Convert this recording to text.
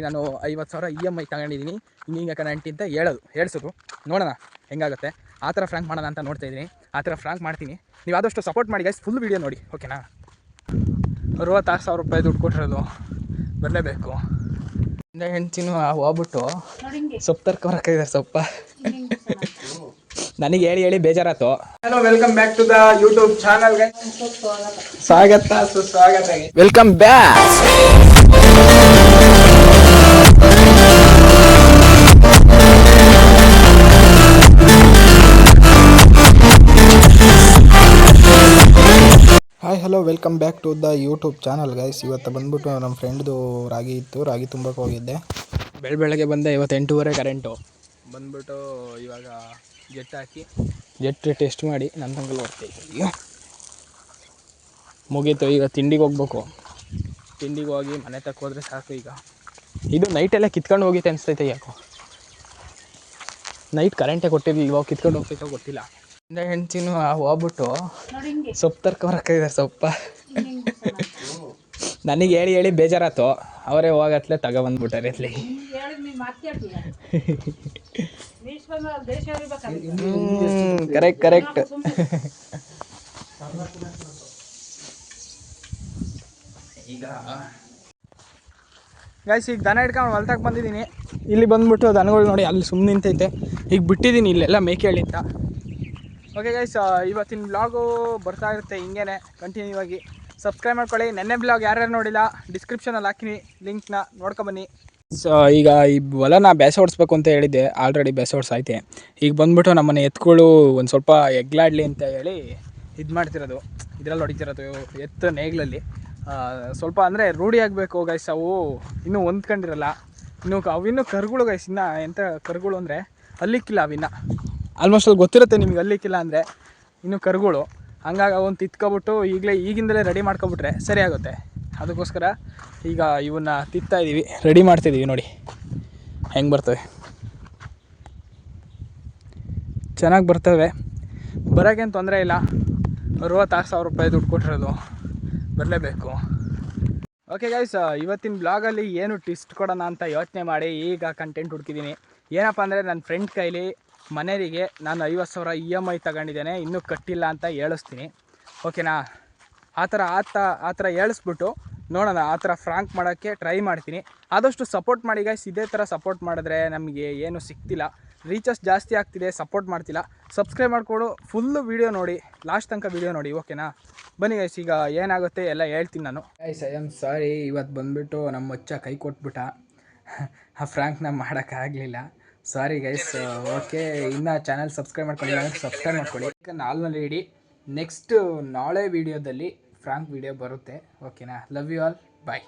ನಾನು 50,000 EMI ತಗೊಂಡಿದ್ದೀನಿ, ಹಿಂಗೆ ಕನೆಂಟಿ ಅಂತ ಹೇಳ್ಸೋದು ನೋಡೋಣ ಹೆಂಗಾಗುತ್ತೆ. ಆ ಥರ ಫ್ರ್ಯಾಂಕ್ ಮಾಡೋಣ ಅಂತ ನೋಡ್ತಾ ಇದ್ದೀನಿ. ಆ ಥರ ಫ್ರ್ಯಾಂಕ್ ಮಾಡ್ತೀನಿ. ನೀವು ಆದಷ್ಟು ಸಪೋರ್ಟ್ ಮಾಡಿ ಗೈಸ್, ಫುಲ್ ವೀಡಿಯೋ ನೋಡಿ ಓಕೆನಾ. 66,000 ರೂಪಾಯಿ ದುಡ್ಡು ಕೊಟ್ಟಿರೋದು ಬರಲೇಬೇಕು. ಹೆಂಡ್ತಿನೂ ಹೋಗ್ಬಿಟ್ಟು ಸೊಪ್ಪು ತರ್ಕೊಬರಕ್ಕಾಗಿದೆ. ಸೊಪ್ಪ ನನಗೆ ಹೇಳಿ ಬೇಜಾರಾಯ್ತು. Hello, welcome back to the YouTube channel. ಸ್ವಾಗತ ಸುಸ್ವಾಗತ. Welcome back. Hi hello, welcome back to the YouTube channel guys. ಇವತ್ತು ಬಂದ್ಬಿಟ್ಟು ನಮ್ಮ ಫ್ರೆಂಡ್ದು ರಾಗಿ ಇತ್ತು, ರಾಗಿ ತುಂಬಕ್ಕೆ ಹೋಗಿದ್ದೆ. ಬೆಳಗ್ಗೆ ಬಂದೆ. ಇವತ್ತು 8:30 ಕರೆಂಟು ಬಂದ್ಬಿಟ್ಟು ಇವಾಗ ಜೆಟ್ ಹಾಕಿ ಜೆಟ್ ಟೆಸ್ಟ್ ಮಾಡಿ ನನ್ನ ತಂಗಲ್ ಹೋಗ್ತಾಯಿದ್ದೆ. ಮುಗೀತು. ಈಗ ತಿಂಡಿಗೆ ಹೋಗ್ಬೇಕು. ತಿಂಡಿಗೆ ಹೋಗಿ ಮನೆ ತಕ್ಕ ಹೋದ್ರೆ ಸಾಕು. ಈಗ ಇದು ನೈಟೆಲ್ಲ ಕಿತ್ಕೊಂಡು ಹೋಗಿತ್ತೆ ಅನಿಸ್ತೈತೆ. ಯಾಕೋ ನೈಟ್ ಕರೆಂಟೇ ಕೊಟ್ಟಿದ್ವಿ, ಇವಾಗ ಕಿತ್ಕೊಂಡು ಹೋಗ್ತೈತೋ ಗೊತ್ತಿಲ್ಲ. ಹೆಂಡ್ತಿನೂ ಹೋಗ್ಬಿಟ್ಟು ಸೊಪ್ಪು ತರ್ಕೊಬರಕ್ಕಾಗಿದೆ. ಸೊಪ್ಪ ನನಗೆ ಹೇಳಿ ಬೇಜಾರಾಯ್ತು. ಅವರೇ ಹೋಗತ್ಲೆ ತಗೊಬಂದ್ಬಿಟ್ಟಾರೆ ಎತ್ಲಿ. ಕರೆಕ್ಟ್. ಈಗ ಗೈಸ್, ಈಗ ದನ ಹಿಡ್ಕೊಂಡು ಹೊಲ್ತಕ್ಕೆ ಬಂದಿದ್ದೀನಿ. ಇಲ್ಲಿ ಬಂದ್ಬಿಟ್ಟು ದನಗಳು ನೋಡಿ ಅಲ್ಲಿ ಸುಮ್ಮನೆ ನಿಂತೈತೆ. ಈಗ ಬಿಟ್ಟಿದ್ದೀನಿ ಇಲ್ಲೆಲ್ಲ ಮೇಕೆಹಳ್ಳಿ ಅಂತ. ಓಕೆ ಗೈಸ್, ಇವತ್ತಿನ ಬ್ಲಾಗು ಬರ್ತಾ ಇರುತ್ತೆ ಹಿಂಗೇ ಕಂಟಿನ್ಯೂ ಆಗಿ. ಸಬ್ಸ್ಕ್ರೈಬ್ ಮಾಡ್ಕೊಳ್ಳಿ. ನೆನ್ನೆ ಬ್ಲಾಗ್ ಯಾರ್ಯಾರು ನೋಡಿಲ್ಲ ಡಿಸ್ಕ್ರಿಪ್ಷನಲ್ಲಿ ಹಾಕಿನಿ, ಲಿಂಕ್ನ ನೋಡ್ಕೊಬನ್ನಿ. ಸೊ ಈಗ ಈ ಹೊಲನ ಬೇಸ ಹೊಡಿಸ್ಬೇಕು ಅಂತ ಹೇಳಿದ್ದೆ, ಆಲ್ರೆಡಿ ಬೇಸ ಹೊಡ್ಸೈತೆ. ಈಗ ಬಂದ್ಬಿಟ್ಟು ನಮ್ಮನೆ ಎತ್ತುಗಳು ಒಂದು ಸ್ವಲ್ಪ ಎಗ್ಲಾಡಲಿ ಅಂತ ಹೇಳಿ ಇದು ಮಾಡ್ತಿರೋದು, ಇದರಲ್ಲಿ ಹೊಡಿತಿರೋದು ಎತ್ತು ನೇಗ್ಲಲ್ಲಿ. ಸ್ವಲ್ಪ ಅಂದರೆ ರೂಢಿ ಆಗಬೇಕು ಗೈಸ್. ಅವು ಇನ್ನೂ ಹೊಂದ್ಕೊಂಡಿರಲ್ಲ. ಅವಿನ್ನೂ ಕರುಗಳು ಗೈಸ್. ಇನ್ನು ಎಂಥ ಕರುಗಳು ಅಂದರೆ ಅಲ್ಲಿಕ್ಕಿಲ್ಲ. ಅವಿನ್ನ ಆಲ್ಮೋಸ್ಟ್ ಅಲ್ಲಿ ಗೊತ್ತಿರುತ್ತೆ ನಿಮಗೆ, ಅಲ್ಲಿಕ್ಕಿಲ್ಲ ಅಂದರೆ ಇನ್ನೂ ಕರುಗಳು. ಹಂಗಾಗಿ ಅವನ್ನ ತಿತ್ಕೊಬಿಟ್ಟು ಈಗಿಂದಲೇ ರೆಡಿ ಮಾಡ್ಕೊಬಿಟ್ರೆ ಸರಿ ಆಗುತ್ತೆ. ಅದಕ್ಕೋಸ್ಕರ ಈಗ ಇವನ್ನ ತಿತ್ತಾಯಿದ್ದೀವಿ, ರೆಡಿ ಮಾಡ್ತಿದ್ದೀವಿ. ನೋಡಿ ಹೆಂಗೆ ಬರ್ತವೆ, ಚೆನ್ನಾಗಿ ಬರ್ತವೆ. ಬರೋಕ್ಕೇನು ತೊಂದರೆ ಇಲ್ಲ. 66,000 ರೂಪಾಯಿ ದುಡ್ಡು ಕೊಟ್ಟಿರೋದು ಬರಲೇಬೇಕು. ಓಕೆ ಗೈಸ್, ಇವತ್ತಿನ ಬ್ಲಾಗಲ್ಲಿ ಏನು ಟ್ವಿಸ್ಟ್ ಕೊಡೋಣ ಅಂತ ಯೋಚನೆ ಮಾಡಿ ಈಗ ಕಂಟೆಂಟ್ ಹುಡುಕಿದ್ದೀನಿ. ಏನಪ್ಪ ಅಂದರೆ ನನ್ನ ಫ್ರೆಂಡ್ ಕೈಲಿ ಮನೆಯವರಿಗೆ ನಾನು 50,000 EMI ತಗೊಂಡಿದ್ದೇನೆ, ಇನ್ನೂ ಕಟ್ಟಿಲ್ಲ ಅಂತ ಹೇಳಿಸ್ತೀನಿ ಓಕೆನಾ. ಆ ಥರ ಹೇಳಿಸ್ಬಿಟ್ಟು ನೋಡೋಣ. ಆ ಥರ ಫ್ರಾಂಕ್ ಮಾಡೋಕ್ಕೆ ಟ್ರೈ ಮಾಡ್ತೀನಿ. ಆದಷ್ಟು ಸಪೋರ್ಟ್ ಮಾಡಿ ಗೈಸ್. ಇದೇ ಥರ ಸಪೋರ್ಟ್ ಮಾಡಿದ್ರೆ ನಮಗೆ ಏನು ಸಿಗ್ತಿಲ್ಲ, ರೀಚಸ್ ಜಾಸ್ತಿ ಆಗ್ತಿದೆ, ಸಪೋರ್ಟ್ ಮಾಡ್ತಿಲ್ಲ. ಸಬ್ಸ್ಕ್ರೈಬ್ ಮಾಡಿಕೊಡು, ಫುಲ್ಲು ವೀಡಿಯೋ ನೋಡಿ, ಲಾಸ್ಟ್ ತನಕ ವೀಡಿಯೋ ನೋಡಿ ಓಕೆನಾ. ಬನ್ನಿ ಗೈಸ್, ಈಗ ಏನಾಗುತ್ತೆ ಎಲ್ಲ ಹೇಳ್ತೀನಿ ನಾನು. ಗೈಸ್, ಐ ಆಮ್ ಸಾರಿ, ಇವತ್ತು ಬಂದುಬಿಟ್ಟು ನಮ್ಮ ಮಚ್ಚ ಕೈ ಕೊಟ್ಬಿಟ್ಟ. ಆ ಫ್ರಾಂಕ್ನ ಮಾಡೋಕ್ಕಾಗಲಿಲ್ಲ, ಸಾರಿ ಗೈಸ್. ಓಕೆ, ಇನ್ನು ಚಾನಲ್ ಸಬ್ಸ್ಕ್ರೈಬ್ ಮಾಡ್ಕೊಳ್ಳಿ, ಸಬ್ಸ್ಕ್ರೈಬ್ ಮಾಡ್ಕೊಳ್ಳಿ. ನಾಲ್ನಲ್ಲಿ ಇಡಿ. ನೆಕ್ಸ್ಟು ನಾಳೆ ವೀಡಿಯೋದಲ್ಲಿ ಫ್ರಾಂಕ್ ವೀಡಿಯೋ ಬರುತ್ತೆ ಓಕೆನಾ. Love you all, bye.